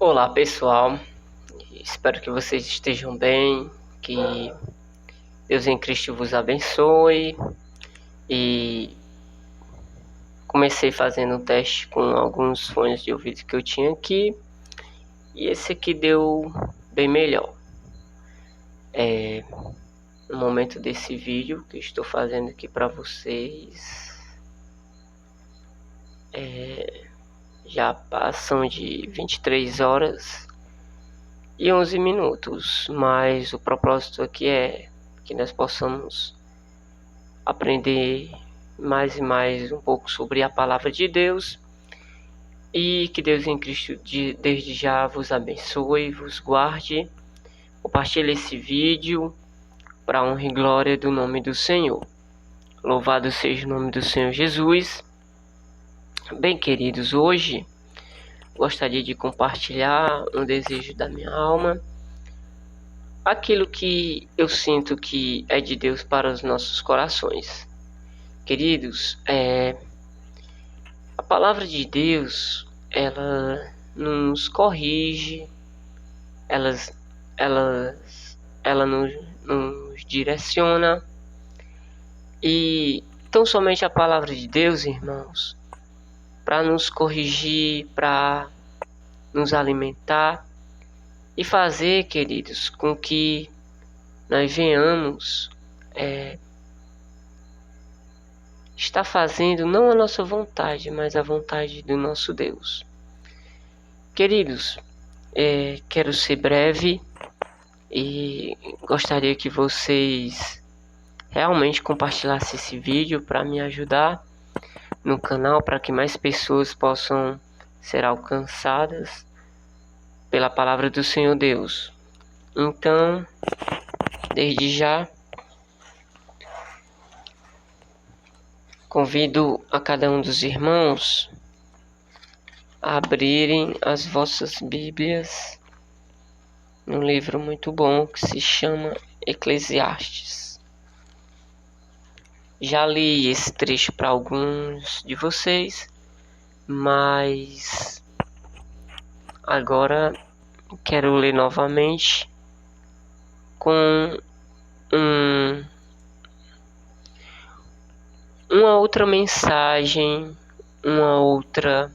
Olá pessoal, espero que vocês estejam bem, que Deus em Cristo vos abençoe. E comecei fazendo um teste com alguns fones de ouvido que eu tinha aqui, e esse aqui deu bem melhor. No momento desse vídeo que estou fazendo aqui para vocês, já passam de 23 horas e 11 minutos, mas o propósito aqui é que nós possamos aprender mais e mais um pouco sobre a palavra de Deus, e que Deus em Cristo desde já vos abençoe, vos guarde. Compartilhe esse vídeo para honra e glória do nome do Senhor. Louvado seja o nome do Senhor Jesus. Bem, queridos, hoje gostaria de compartilhar um desejo da minha alma, aquilo que eu sinto que é de Deus para os nossos corações. Queridos, a palavra de Deus, ela nos corrige, ela nos direciona, e tão somente a palavra de Deus, irmãos, para nos corrigir, para nos alimentar e fazer, queridos, com que nós venhamos estar fazendo não a nossa vontade, mas a vontade do nosso Deus. Queridos, quero ser breve e gostaria que vocês realmente compartilhassem esse vídeo para me ajudar no canal, para que mais pessoas possam ser alcançadas pela palavra do Senhor Deus. Então, desde já, convido a cada um dos irmãos a abrirem as vossas Bíblias num livro muito bom que se chama Eclesiastes. Já li esse trecho para alguns de vocês, mas agora quero ler novamente com uma outra mensagem, uma outra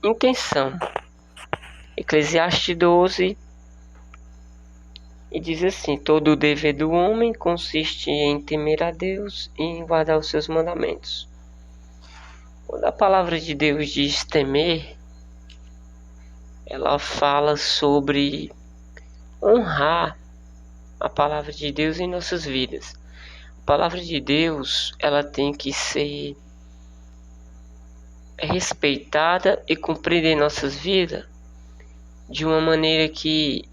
intenção. Eclesiastes 12 e diz assim: todo o dever do homem consiste em temer a Deus e em guardar os seus mandamentos. Quando a palavra de Deus diz temer, ela fala sobre honrar a palavra de Deus em nossas vidas. A palavra de Deus, ela tem que ser respeitada e cumprida em nossas vidas de uma maneira que,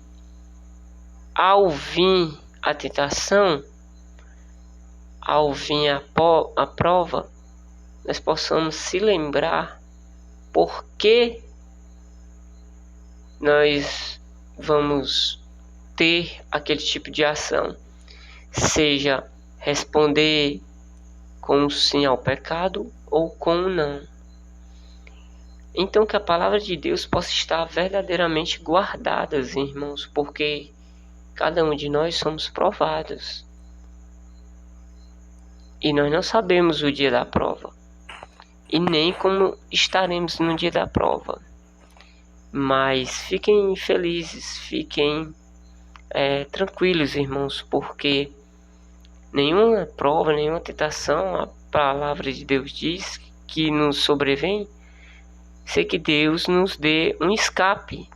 ao vir a tentação, ao vir a prova, nós possamos se lembrar por que nós vamos ter aquele tipo de ação, seja responder com um sim ao pecado ou com um não. Então, que a palavra de Deus possa estar verdadeiramente guardada, irmãos, porque cada um de nós somos provados e nós não sabemos o dia da prova e nem como estaremos no dia da prova. Mas fiquem felizes, fiquem tranquilos, irmãos, porque nenhuma prova, nenhuma tentação, a palavra de Deus diz que nos sobrevém, sei que Deus nos dê um escape.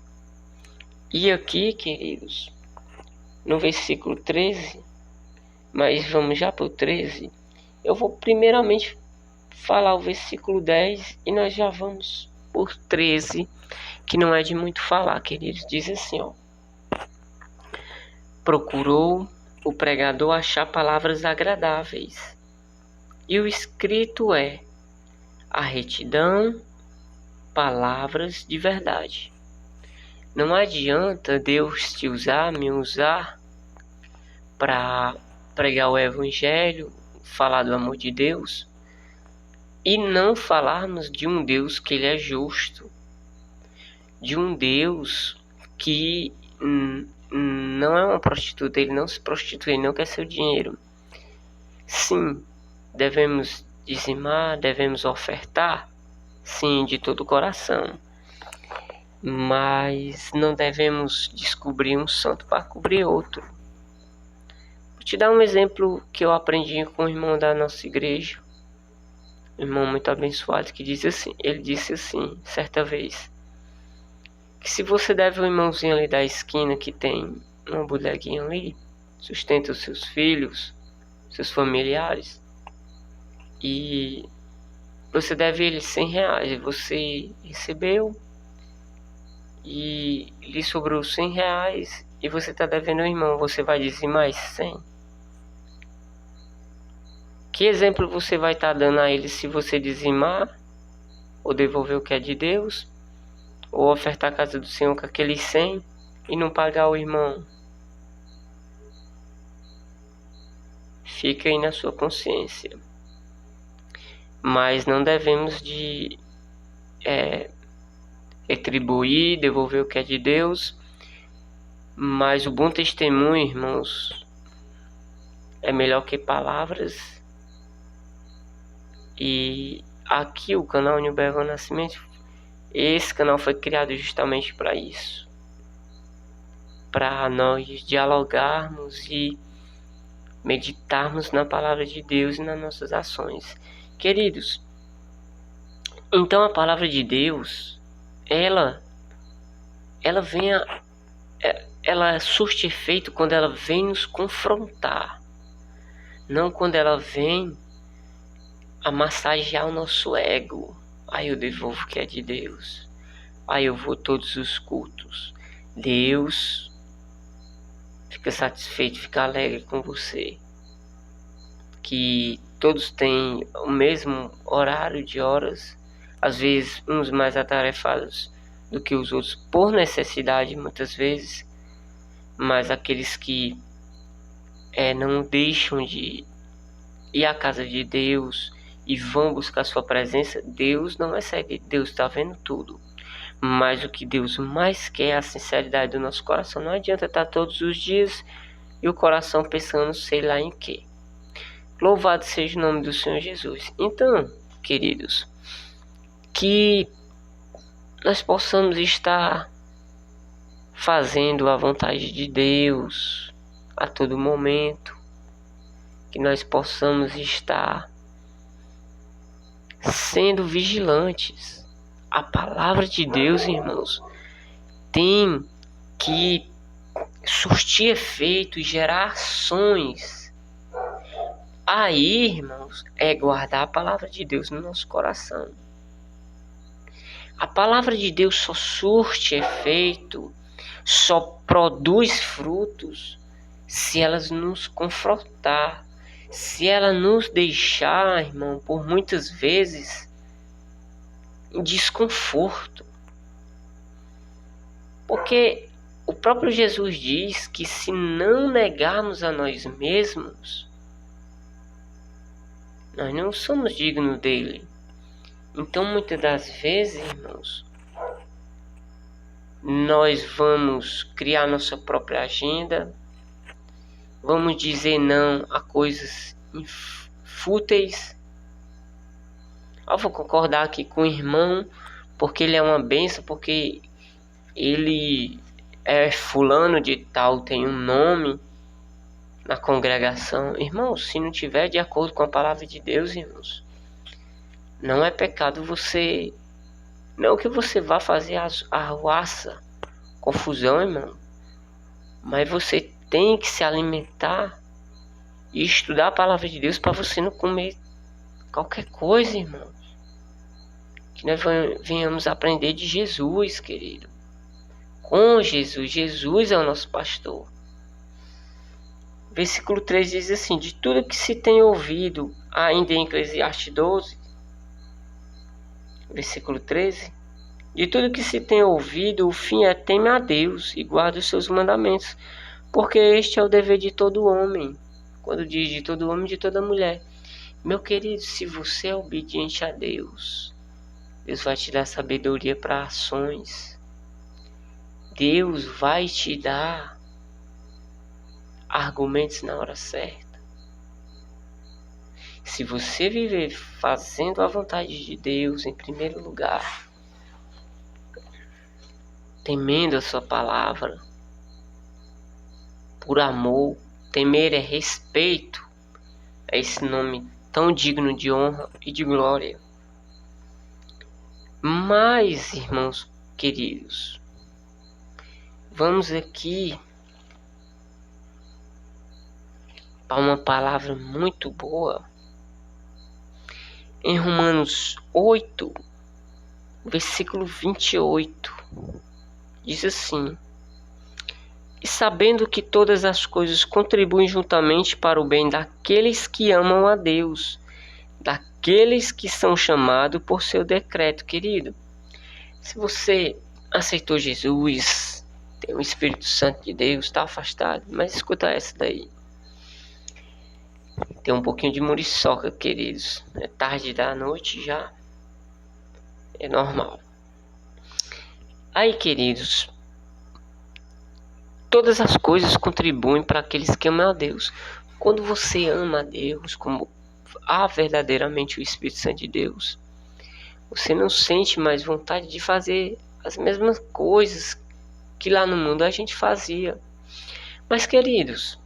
E aqui, queridos, no versículo 13, mas vamos já para o 13, eu vou primeiramente falar o versículo 10 e nós já vamos por 13, que não é de muito falar, queridos. Diz assim, ó: procurou o pregador achar palavras agradáveis, e o escrito é a retidão, palavras de verdade. Não adianta Deus te usar, me usar, para pregar o evangelho, falar do amor de Deus, e não falarmos de um Deus que ele é justo, de um Deus que não é uma prostituta, ele não se prostitui, ele não quer seu dinheiro. Sim, devemos dizimar, devemos ofertar, sim, de todo o coração. Mas não devemos descobrir um santo para cobrir outro. Vou te dar um exemplo que eu aprendi com o irmão da nossa igreja, um irmão muito abençoado, que ele disse assim, certa vez, que se você deve um irmãozinho ali da esquina que tem uma bodeguinha ali, sustenta os seus filhos, seus familiares, e você deve ele R$100, e você recebeu, e lhe sobrou R$100, e você está devendo ao irmão, você vai dizimar mais 100? Que exemplo você vai estar dando a ele se você dizimar, ou devolver o que é de Deus, ou ofertar a casa do Senhor com aqueles 100 e não pagar o irmão? Fica aí na sua consciência. Mas não devemos de retribuir, devolver o que é de Deus. Mas o bom testemunho, irmãos, é melhor que palavras. E aqui o canal New Bevan Nascimento, esse canal foi criado justamente para isso, para nós dialogarmos e meditarmos na palavra de Deus e nas nossas ações. Queridos, então a palavra de Deus, ela surte efeito quando ela vem nos confrontar, não quando ela vem a massagear o nosso ego. Aí eu devolvo o que é de Deus, aí eu vou todos os cultos. Deus fica satisfeito, fica alegre com você, que todos têm o mesmo horário de horas, às vezes uns mais atarefados do que os outros por necessidade muitas vezes, mas aqueles que não deixam de ir à casa de Deus e vão buscar sua presença, Deus não é cego, Deus está vendo tudo. Mas o que Deus mais quer é a sinceridade do nosso coração. Não adianta estar todos os dias e o coração pensando sei lá em quê. Louvado seja o nome do Senhor Jesus. Então, queridos, que nós possamos estar fazendo a vontade de Deus a todo momento, que nós possamos estar sendo vigilantes. A palavra de Deus, irmãos, tem que surtir efeito e gerar ações. Aí, irmãos, é guardar a palavra de Deus no nosso coração. A palavra de Deus só surte efeito, só produz frutos se elas nos confrontar, se ela nos deixar, irmão, por muitas vezes em desconforto. Porque o próprio Jesus diz que se não negarmos a nós mesmos, nós não somos dignos dele. Então, muitas das vezes, irmãos, nós vamos criar nossa própria agenda, vamos dizer não a coisas fúteis. Eu vou concordar aqui com o irmão, porque ele é uma bênção, porque ele é fulano de tal, tem um nome na congregação. Irmãos, se não tiver de acordo com a palavra de Deus, irmãos, não é pecado você... Não que você vá fazer arruaça, confusão, irmão, mas você tem que se alimentar e estudar a palavra de Deus para você não comer qualquer coisa, irmãos. Que nós venhamos aprender de Jesus, querido. Com Jesus. Jesus é o nosso pastor. Versículo 3 diz assim: de tudo que se tem ouvido, ainda em Eclesiastes 12, versículo 13, de tudo que se tem ouvido, o fim é teme a Deus e guarda os seus mandamentos, porque este é o dever de todo homem. Quando diz de todo homem, de toda mulher. Meu querido, se você é obediente a Deus, Deus vai te dar sabedoria para ações. Deus vai te dar argumentos na hora certa. Se você viver fazendo a vontade de Deus em primeiro lugar, temendo a sua palavra, por amor, temer é respeito, é esse nome tão digno de honra e de glória. Mas, irmãos queridos, vamos aqui para uma palavra muito boa. Em Romanos 8, versículo 28, diz assim: E sabendo que todas as coisas contribuem juntamente para o bem daqueles que amam a Deus, daqueles que são chamados por seu decreto. Querido, se você aceitou Jesus, tem o Espírito Santo de Deus, está afastado, mas escuta essa daí. Tem um pouquinho de muriçoca, queridos. É tarde da noite já. É normal. Aí, queridos, todas as coisas contribuem para aqueles que amam a Deus. Quando você ama a Deus, como há verdadeiramente o Espírito Santo de Deus, você não sente mais vontade de fazer as mesmas coisas que lá no mundo a gente fazia. Mas, queridos,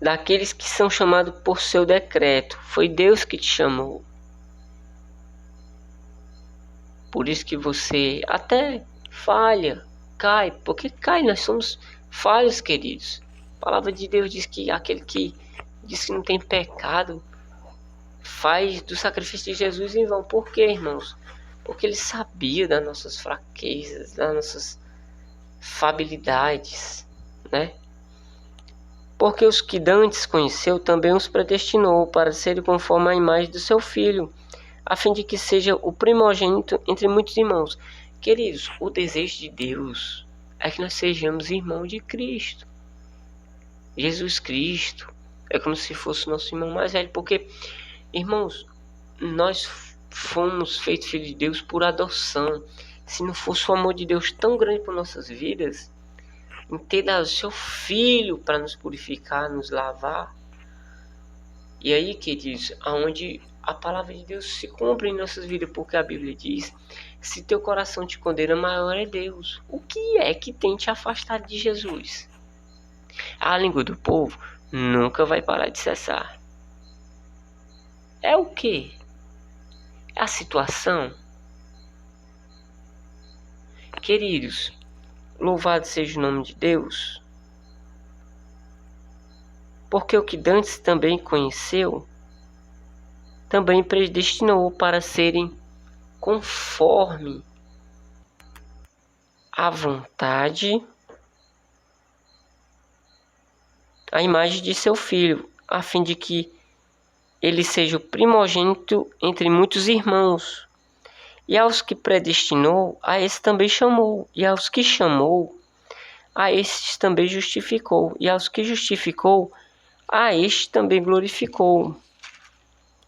daqueles que são chamados por seu decreto, foi Deus que te chamou. Por isso que você até falha, cai, porque cai, nós somos falhos, queridos. A palavra de Deus diz que aquele que diz que não tem pecado faz do sacrifício de Jesus em vão. Por quê, irmãos? Porque ele sabia das nossas fraquezas, das nossas fabilidades, né? Porque os que dantes conheceu também os predestinou para serem conforme a imagem do seu Filho, a fim de que seja o primogênito entre muitos irmãos. Queridos, o desejo de Deus é que nós sejamos irmãos de Cristo. Jesus Cristo é como se fosse nosso irmão mais velho, porque, irmãos, nós fomos feitos filhos de Deus por adoção. Se não fosse o amor de Deus tão grande por nossas vidas, em ter dado seu Filho para nos purificar, nos lavar. E aí, queridos, aonde a palavra de Deus se cumpre em nossas vidas, porque a Bíblia diz: se teu coração te condena, maior é Deus. O que é que tem te afastado de Jesus? A língua do povo nunca vai parar de cessar. É o quê? É a situação? Queridos, louvado seja o nome de Deus, porque o que dantes também conheceu, também predestinou para serem conforme a vontade, a imagem de seu Filho, a fim de que ele seja o primogênito entre muitos irmãos. E aos que predestinou, a esse também chamou. E aos que chamou, a estes também justificou. E aos que justificou, a este também glorificou.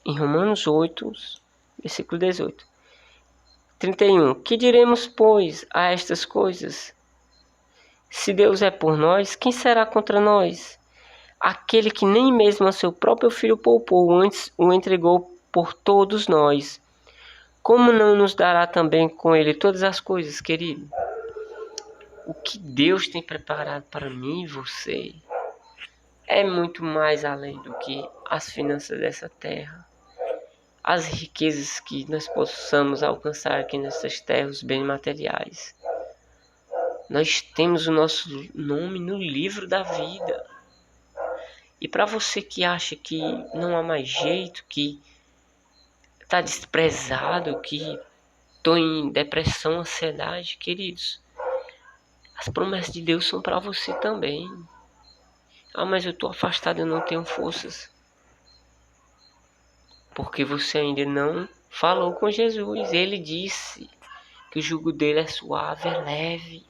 Em Romanos 8, versículo 18. 31. Que diremos, pois, a estas coisas? Se Deus é por nós, quem será contra nós? Aquele que nem mesmo a seu próprio Filho poupou, antes o entregou por todos nós. Como não nos dará também com ele todas as coisas, querido? O que Deus tem preparado para mim e você é muito mais além do que as finanças dessa terra, as riquezas que nós possamos alcançar aqui nessas terras, os bens materiais. Nós temos o nosso nome no livro da vida. E para você que acha que não há mais jeito, que está desprezado, que estou em depressão, ansiedade, queridos, as promessas de Deus são para você também. Ah, mas eu estou afastado, eu não tenho forças. Porque você ainda não falou com Jesus. Ele disse que o jugo dele é suave, é leve.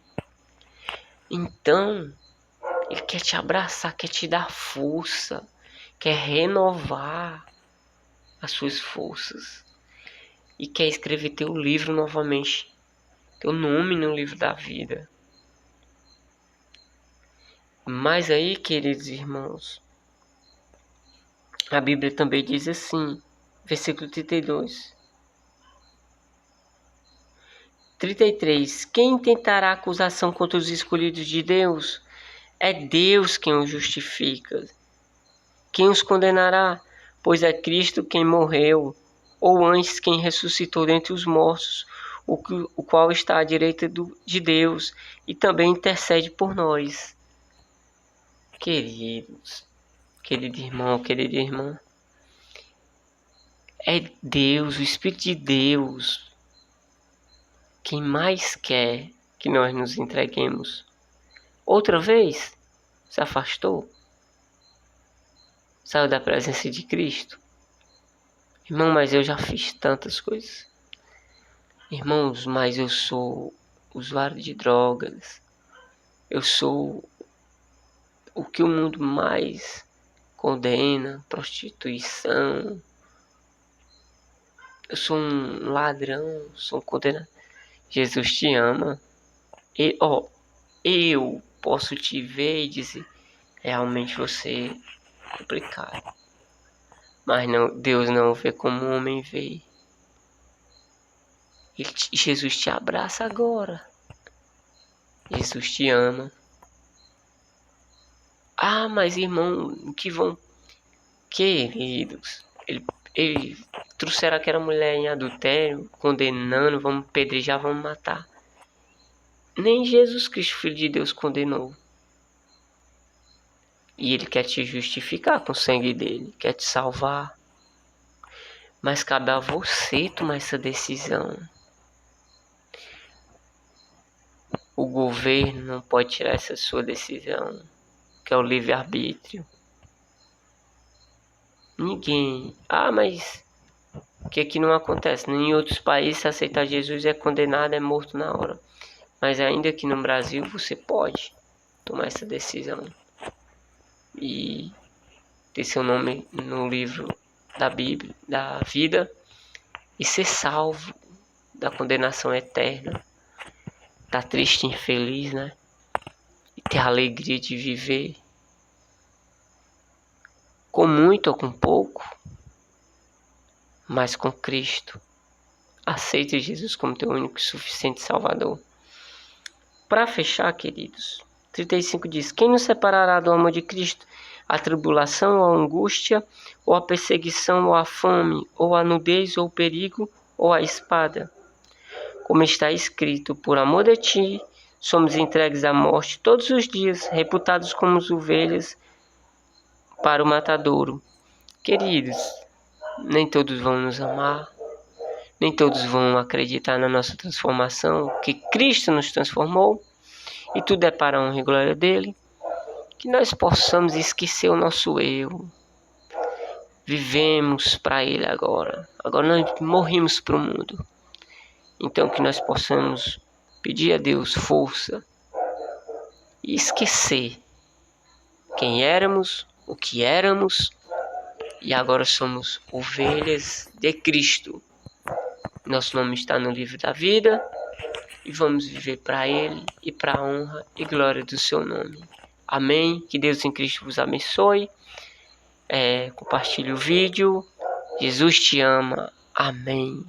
Então, ele quer te abraçar, quer te dar força, quer renovar as suas forças. e quer escrever teu livro novamente, teu nome no livro da vida. Mas aí, queridos irmãos, a Bíblia também diz assim, versículo 32. 33. Quem tentará acusação contra os escolhidos de Deus? É Deus quem os justifica. Quem os condenará? Pois é Cristo quem morreu, ou antes quem ressuscitou dentre os mortos, o qual está à direita de Deus e também intercede por nós. Queridos, querido irmão, querida irmã, é Deus, o Espírito de Deus, quem mais quer que nós nos entreguemos. Outra vez, se afastou, saiu da presença de Cristo. Irmão, mas eu já fiz tantas coisas. Irmãos, mas eu sou usuário de drogas. Eu sou o que o mundo mais condena, prostituição. Eu sou um ladrão, sou um condenado. Jesus te ama. Eu posso te ver e dizer, realmente você é complicado. Mas não, Deus não vê como o homem vê. Jesus te abraça agora. Jesus te ama. Ah, mas irmão, o que vão... Queridos, ele trouxeram aquela mulher em adultério, condenando, vamos pedrejar, vamos matar. Nem Jesus Cristo, Filho de Deus, condenou. E ele quer te justificar com o sangue dele, quer te salvar. Mas cabe a você tomar essa decisão. O governo não pode tirar essa sua decisão, que é o livre-arbítrio. Ninguém. Ah, mas o que aqui não acontece? Em outros países, se aceitar Jesus é condenado, é morto na hora. Mas ainda aqui no Brasil, você pode tomar essa decisão e ter seu nome no livro da Bíblia, da vida, e ser salvo da condenação eterna. Tá triste, infeliz, né? E ter a alegria de viver com muito ou com pouco, mas com Cristo. Aceite Jesus como teu único e suficiente Salvador. Para fechar, queridos, 35 diz: quem nos separará do amor de Cristo? A tribulação, ou a angústia, ou a perseguição, ou a fome, ou a nudez, ou o perigo, ou a espada? Como está escrito, por amor de ti, somos entregues à morte todos os dias, reputados como ovelhas para o matadouro. Queridos, nem todos vão nos amar, nem todos vão acreditar na nossa transformação, que Cristo nos transformou, e tudo é para a honra e glória dele. Que nós possamos esquecer o nosso eu. Vivemos para ele agora. Agora nós morrimos para o mundo. Então que nós possamos pedir a Deus força e esquecer quem éramos, o que éramos, e agora somos ovelhas de Cristo. Nosso nome está no livro da vida e vamos viver para ele e para a honra e glória do seu nome. Amém. Que Deus em Cristo vos abençoe. Compartilhe o vídeo. Jesus te ama. Amém.